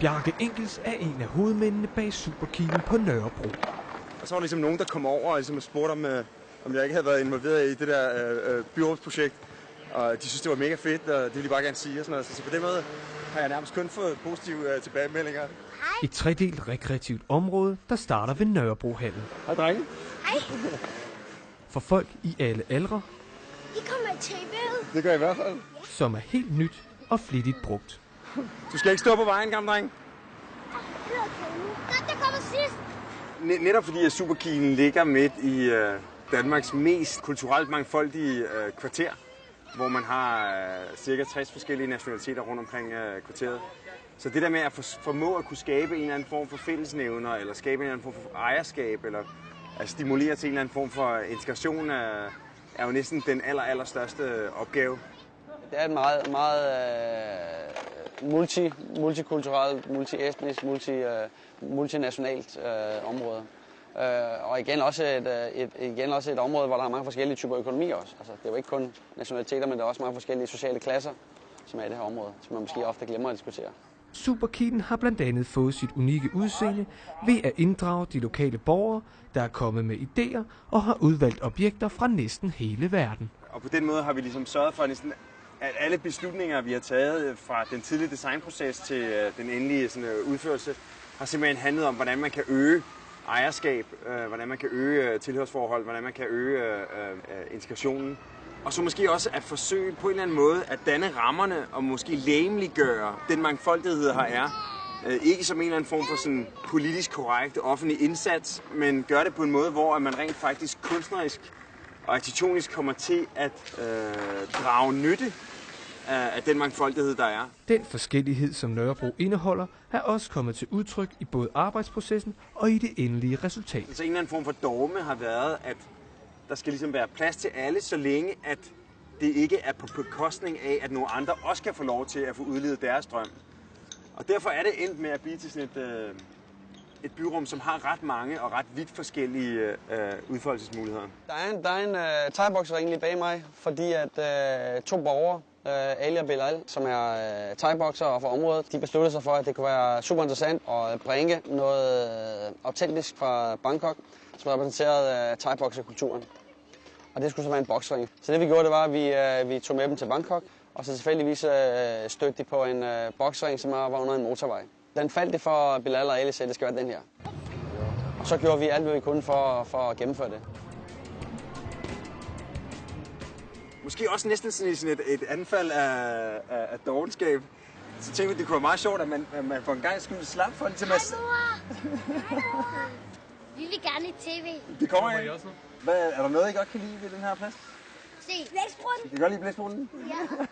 Bjarke Engels er en af hovedmændene bag Superkilen på Nørrebro. Og så var der ligesom nogen, der kom over og ligesom spurgte, om jeg ikke havde været involveret i det der byrådsprojekt. Og de synes, det var mega fedt, og det ville de bare gerne sige og sådan noget. Så på den måde har jeg nærmest kun fået positive tilbagemeldinger. Et tredelt rekreativt område, der starter ved Nørrebrohallen. Hej drenge. Hej. For folk i alle aldre. I kommer i tv'et. Det gør jeg i hvert fald. Som er helt nyt og flittigt brugt. Du skal ikke stå på vejen, gamle dreng. Der kommer sidst. Netop fordi Superkilen ligger midt i Danmarks mest kulturelt mangfoldige kvarter, hvor man har cirka 60 forskellige nationaliteter rundt omkring kvarteret. Så det der med at formå at kunne skabe en eller anden form for fællesnævner, eller skabe en eller anden form for ejerskab, eller at stimulere til en eller anden form for integration, er jo næsten den allerstørste opgave. Det er et meget multikulturelt, multietnisk, multinationalt område. Og igen også et område, hvor der er mange forskellige typer økonomi også. Altså, det er jo ikke kun nationaliteter, men der er også mange forskellige sociale klasser, som er i det her område, som man måske ofte glemmer at diskutere. Superkilen har blandt andet fået sit unikke udseende ved at inddrage de lokale borgere, der er kommet med idéer og har udvalgt objekter fra næsten hele verden. Og på den måde har vi ligesom sørget for, at alle beslutninger, vi har taget fra den tidlige designproces til den endelige udførelse, har simpelthen handlet om, hvordan man kan øge ejerskab, hvordan man kan øge tilhørsforhold, hvordan man kan øge integrationen. Og så måske også at forsøge på en eller anden måde at danne rammerne og måske legemliggøre den mangfoldighed, her er. Ikke som en eller anden form for sådan politisk korrekt offentlig indsats, men gør det på en måde, hvor man rent faktisk kunstnerisk og arkitektonisk kommer til at drage nytte af den mangfoldighed, der er. Den forskellighed, som Nørrebro indeholder, er også kommet til udtryk i både arbejdsprocessen og i det endelige resultat. Så en eller anden form for dogme har været, at der skal ligesom være plads til alle, så længe at det ikke er på bekostning af, at nogle andre også kan få lov til at få udlevet deres drøm. Og derfor er det endt med at blive til sådan et byrum, som har ret mange og ret vidt forskellige udfoldelsesmuligheder. Der er en thai-boksering lige bag mig, fordi at to borgere, Ali og Bilal, som er thai-boksere fra området, de besluttede sig for, at det kunne være super interessant at bringe noget autentisk fra Bangkok, som repræsenterede thai-bokserkulturen. Og det skulle så være en boksering. Så det vi gjorde, det var, at vi tog med dem til Bangkok, og så tilfældigvis stødte de på en boksering, som var under en motorvej. Den faldt det for Bilal og Ali, så det skal være den her. Og så gjorde vi alt, hvad vi kunne for at gennemføre det. Måske også næsten sådan et anfald af dovenskab. Så tænkte vi, det kunne være meget sjovt, at man for en gang skulle slap for det til masse. Vi vil gerne i tv. Det kommer jeg. Er der noget, I godt kan lide ved den her plads? Se, blæsbrunnen. I kan godt lide blæsbrunnen? Ja.